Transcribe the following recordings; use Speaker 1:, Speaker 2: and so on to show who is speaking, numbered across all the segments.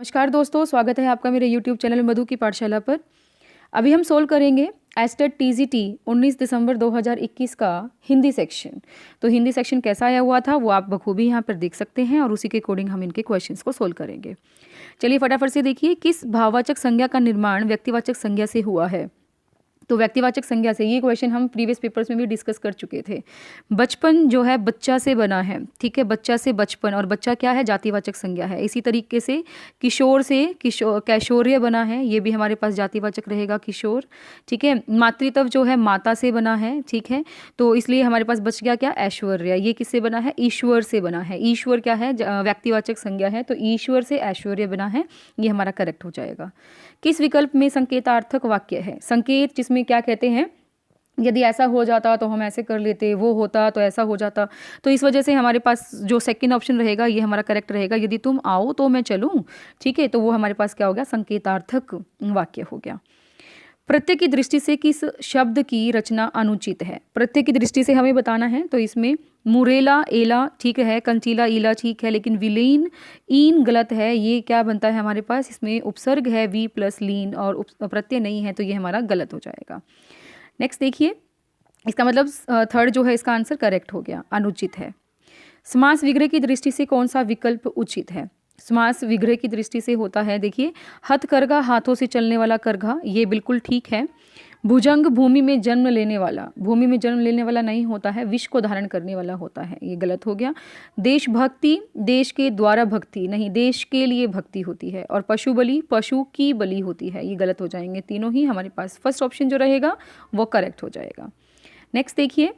Speaker 1: नमस्कार दोस्तों, स्वागत है आपका मेरे YouTube चैनल मधु की पाठशाला पर। अभी हम सोल्व करेंगे एस्टेट टीजीटी 19 दिसंबर 2021 का हिंदी सेक्शन। तो हिंदी सेक्शन कैसा आया हुआ था वो आप बखूबी यहाँ पर देख सकते हैं और उसी के अकॉर्डिंग हम इनके क्वेश्चंस को सोल्व करेंगे। चलिए फटाफट से देखिए, किस भाववाचक संज्ञा का निर्माण व्यक्तिवाचक संज्ञा से हुआ है। तो व्यक्तिवाचक संज्ञा से ये क्वेश्चन हम प्रीवियस पेपर्स में भी डिस्कस कर चुके थे। बचपन जो है बच्चा से बना है, ठीक है, बच्चा से बचपन, और बच्चा क्या है, जातिवाचक संज्ञा है। इसी तरीके से किशोर से कैशोर्य बना है, ये भी हमारे पास जातिवाचक रहेगा, किशोर, ठीक है। मातृत्व जो है माता से बना है, ठीक है, तो इसलिए हमारे पास बच गया क्या, ऐश्वर्य। ये किससे बना है, ईश्वर से बना है। ईश्वर क्या है, व्यक्तिवाचक संज्ञा है, तो ईश्वर से ऐश्वर्य बना है, ये हमारा करेक्ट हो जाएगा। किस विकल्प में संकेतार्थक वाक्य है। संकेत जिसमें क्या कहते हैं, यदि ऐसा हो जाता तो हम ऐसे कर लेते, वो होता तो ऐसा हो जाता, तो इस वजह से हमारे पास जो सेकंड ऑप्शन रहेगा ये हमारा करेक्ट रहेगा। यदि तुम आओ तो मैं चलूं, ठीक है, तो वो हमारे पास क्या हो गया, संकेतार्थक वाक्य हो गया। प्रत्यय की दृष्टि से किस शब्द की रचना अनुचित है। प्रत्यय की दृष्टि से हमें बताना है, तो इसमें मुरेला एला ठीक है, कंचीला ईला ठीक है, लेकिन विलीन ईन गलत है। ये क्या बनता है हमारे पास, इसमें उपसर्ग है वी प्लस लीन और प्रत्यय नहीं है, तो ये हमारा गलत हो जाएगा। नेक्स्ट देखिए, इसका मतलब थर्ड जो है इसका आंसर करेक्ट हो गया, अनुचित है। समास विग्रह की दृष्टि से कौन सा विकल्प उचित है। समास विग्रह की दृष्टि से होता है, देखिए, हथकरघा हाथों से चलने वाला करघा, ये बिल्कुल ठीक है। भुजंग भूमि में जन्म लेने वाला, भूमि में जन्म लेने वाला नहीं होता है, विष को धारण करने वाला होता है, ये गलत हो गया। देशभक्ति, देश के द्वारा भक्ति नहीं, देश के लिए भक्ति होती है। और पशु बलि, पशु की बलि होती है, ये गलत हो जाएंगे तीनों ही। हमारे पास फर्स्ट ऑप्शन जो रहेगा वो करेक्ट हो जाएगा। नेक्स्ट देखिए,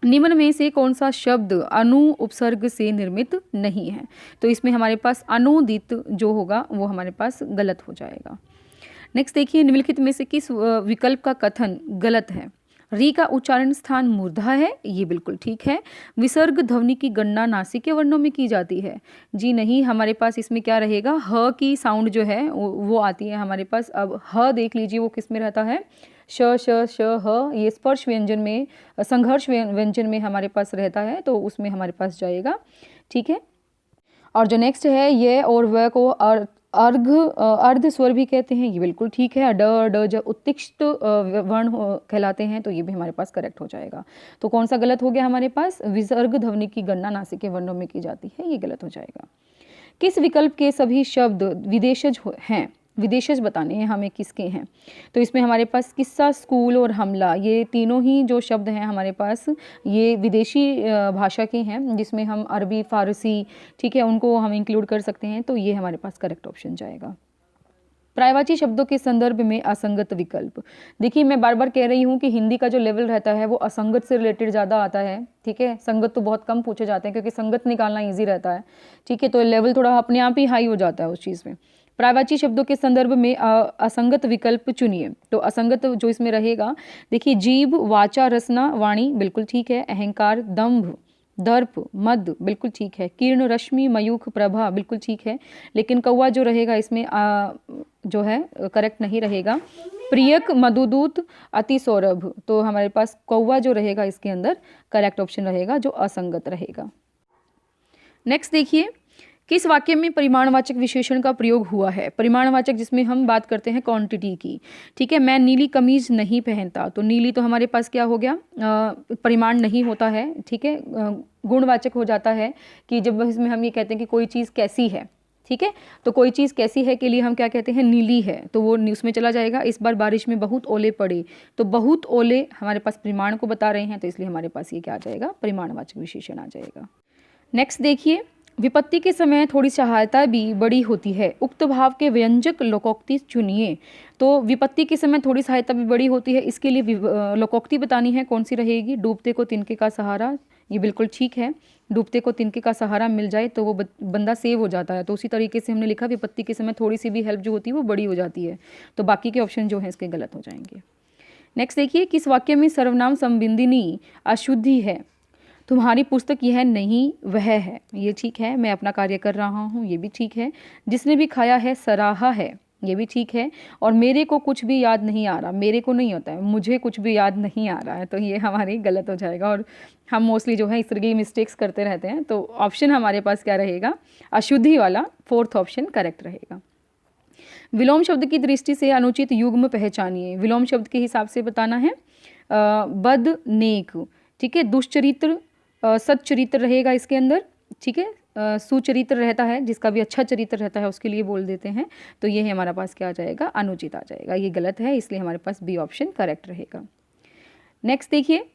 Speaker 1: निम्न में से कौन सा शब्द अनु उपसर्ग से निर्मित नहीं है। तो इसमें हमारे पास अनुदित जो होगा वो हमारे पास गलत हो जाएगा। नेक्स्ट देखिए, निम्नलिखित में से किस विकल्प का कथन गलत है। री का उच्चारण स्थान मूर्धा है, ये बिल्कुल ठीक है। विसर्ग ध्वनि की गणना नासिक वर्णों में की जाती है, जी नहीं। हमारे पास इसमें क्या रहेगा, ह की साउंड जो है वो आती है हमारे पास। अब ह देख लीजिए वो किस में रहता है, श श श ह, ये स्पर्श व्यंजन में, संघर्ष व्यंजन में हमारे पास रहता है, तो उसमें हमारे पास जाएगा, ठीक है। और जो नेक्स्ट है ये और वह को अर्ध स्वर भी कहते हैं, ये बिल्कुल ठीक है। ड ड जब उत्तिष्ठ वर्ण कहलाते हैं, तो ये भी हमारे पास करेक्ट हो जाएगा। तो कौन सा गलत हो गया हमारे पास, विसर्ग ध्वनि की गणना नासिक के वर्णों में की जाती है, ये गलत हो जाएगा। किस विकल्प के सभी शब्द विदेशज हैं। विदेशज बताने हैं हमें किसके हैं। तो इसमें हमारे पास किस्सा, स्कूल और हमला, ये तीनों ही जो शब्द हैं हमारे पास ये विदेशी भाषा के हैं, जिसमें हम अरबी, फारसी, ठीक है, उनको हम इंक्लूड कर सकते हैं, तो ये हमारे पास करेक्ट ऑप्शन जाएगा। पर्यायवाची शब्दों के संदर्भ में असंगत विकल्प, देखिए मैं बार बार कह रही हूँ कि हिंदी का जो लेवल रहता है वो असंगत से रिलेटेड ज़्यादा आता है, ठीक है। संगत तो बहुत कम पूछे जाते हैं क्योंकि संगत निकालना ईजी रहता है, ठीक है, तो लेवल थोड़ा अपने आप ही हाई हो जाता है उस चीज़ में। पर्यायवाची शब्दों के संदर्भ में असंगत विकल्प चुनिए। तो असंगत जो इसमें रहेगा, देखिए, जीभ, वाचा, रसना, वाणी, बिल्कुल ठीक है। अहंकार, दंभ, दर्प, मद, बिल्कुल ठीक है। किरण, रश्मि, मयूख, प्रभा, बिल्कुल ठीक है। लेकिन कौवा जो रहेगा इसमें जो है करेक्ट नहीं रहेगा। प्रियक, मधुदूत, अति सौरभ, तो हमारे पास कौवा जो रहेगा इसके अंदर करेक्ट ऑप्शन रहेगा, जो असंगत रहेगा। नेक्स्ट देखिए, किस वाक्य में परिमाणवाचक विशेषण का प्रयोग हुआ है। परिमाणवाचक जिसमें हम बात करते हैं क्वांटिटी की, ठीक है। मैं नीली कमीज नहीं पहनता, तो नीली तो हमारे पास क्या हो गया, परिमाण नहीं होता है, ठीक है। गुणवाचक हो जाता है कि जब इसमें हम ये कहते हैं कि कोई चीज़ कैसी है, ठीक है, तो कोई चीज़ कैसी है के लिए हम क्या कहते हैं, नीली है, तो वो उसमें चला जाएगा। इस बार बारिश में बहुत ओले पड़े, तो बहुत ओले हमारे पास परिमाण को बता रहे हैं, तो इसलिए हमारे पास ये क्या आ जाएगा, परिमाणवाचक विशेषण आ जाएगा। नेक्स्ट देखिए, विपत्ति के समय थोड़ी सहायता भी बड़ी होती है, उक्त भाव के व्यंजक लोकोक्ति चुनिए। तो विपत्ति के समय थोड़ी सहायता भी बड़ी होती है, इसके लिए लोकोक्ति बतानी है, कौन सी रहेगी, डूबते को तिनके का सहारा, ये बिल्कुल ठीक है। डूबते को तिनके का सहारा मिल जाए तो वो बंदा सेव हो जाता है, तो उसी तरीके से हमने लिखा विपत्ति के समय थोड़ी सी भी हेल्प जो होती है वो बड़ी हो जाती है, तो बाकी के ऑप्शन जो है इसके गलत हो जाएंगे। नेक्स्ट देखिए, किस वाक्य में सर्वनाम संबिंदिनी अशुद्धि है। तुम्हारी पुस्तक यह नहीं वह है, ये ठीक है। मैं अपना कार्य कर रहा हूँ, ये भी ठीक है। जिसने भी खाया है सराहा है, ये भी ठीक है। और मेरे को कुछ भी याद नहीं आ रहा, मेरे को नहीं होता है, मुझे कुछ भी याद नहीं आ रहा है, तो ये हमारी गलत हो जाएगा। और हम मोस्टली जो है इस तरह की मिस्टेक्स करते रहते हैं, तो ऑप्शन हमारे पास क्या रहेगा, अशुद्धि वाला फोर्थ ऑप्शन करेक्ट रहेगा। विलोम शब्द की दृष्टि से अनुचित युग्म पहचानिए। विलोम शब्द के हिसाब से बताना है बद नेक, ठीक है, दुष्चरित्र सच्चरित्र रहेगा इसके अंदर, ठीक है, सुचरित्र रहता है, जिसका भी अच्छा चरित्र रहता है उसके लिए बोल देते हैं, तो ये हमारा पास क्या आ जाएगा, अनुचित आ जाएगा। ये गलत है, इसलिए हमारे पास बी ऑप्शन करेक्ट रहेगा। नेक्स्ट देखिए,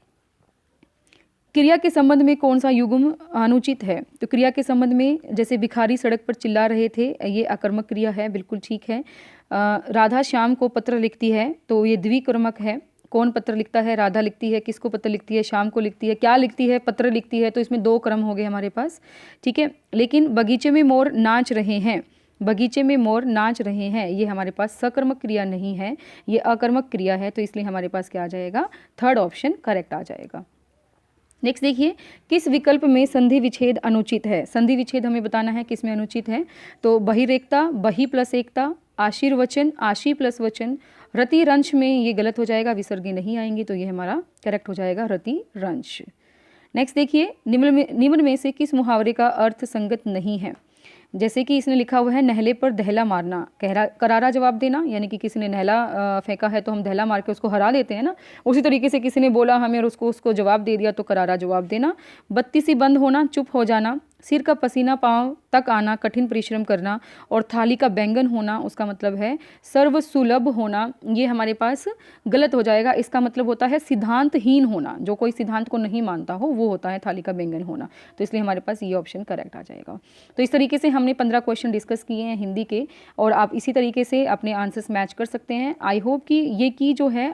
Speaker 1: क्रिया के संबंध में कौन सा युग्म अनुचित है। तो क्रिया के संबंध में जैसे भिखारी सड़क पर चिल्ला रहे थे, ये आकर्मक क्रिया है, बिल्कुल ठीक है। राधा श्याम को पत्र लिखती है, तो ये द्विक्रमक है। कौन पत्र लिखता है, राधा लिखती है। किसको पत्र लिखती है, शाम को लिखती है। क्या लिखती है, पत्र लिखती है, तो इसमें 2 क्रम हो गए हमारे पास, ठीक है। लेकिन बगीचे में मोर नाच रहे हैं, बगीचे में मोर नाच रहे हैं, ये हमारे पास सकर्मक क्रिया नहीं है, ये अकर्मक क्रिया है, तो इसलिए हमारे पास क्या आ जाएगा, थर्ड ऑप्शन करेक्ट आ जाएगा। नेक्स्ट देखिए, किस विकल्प में संधि विच्छेद अनुचित है। संधि विच्छेद हमें बताना है किस में अनुचित है। तो बहिरेकता, बही प्लस एकता, आशीर्वचन, आशी प्लस वचन, रति रंश में ये गलत हो जाएगा, विसर्गी नहीं आएंगी, तो ये हमारा करेक्ट हो जाएगा रति रंश। नेक्स्ट देखिए, निम्न में से किस मुहावरे का अर्थ संगत नहीं है। जैसे कि इसने लिखा हुआ है नहले पर दहला मारना, करारा जवाब देना, यानी कि किसी ने नहला फेंका है तो हम दहला मार के उसको हरा देते हैं ना, उसी तरीके से किसी ने बोला हमें और उसको जवाब दे दिया, तो करारा जवाब देना। बत्ती सी बंद होना, चुप हो जाना, सिर का पसीना पांव तक आना, कठिन परिश्रम करना, और थाली का बैंगन होना, उसका मतलब है सर्व सुलभ होना, ये हमारे पास गलत हो जाएगा। इसका मतलब होता है सिद्धांतहीन होना, जो कोई सिद्धांत को नहीं मानता हो वो होता है थाली का बैंगन होना, तो इसलिए हमारे पास ये ऑप्शन करेक्ट आ जाएगा। तो इस तरीके से हमने 15 क्वेश्चन डिस्कस किए हैं हिंदी के, और आप इसी तरीके से अपने आंसर्स मैच कर सकते हैं। आई होप कि ये की जो है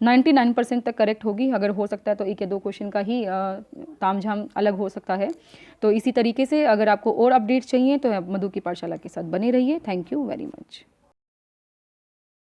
Speaker 1: 99% तक करेक्ट होगी। अगर हो सकता है तो 1 या 2 क्वेश्चन का ही तामझाम अलग हो सकता है। तो इसी तरीके से अगर आपको और अपडेट्स चाहिए तो आप मधु की पाठशाला के साथ बने रहिए। Thank you very much.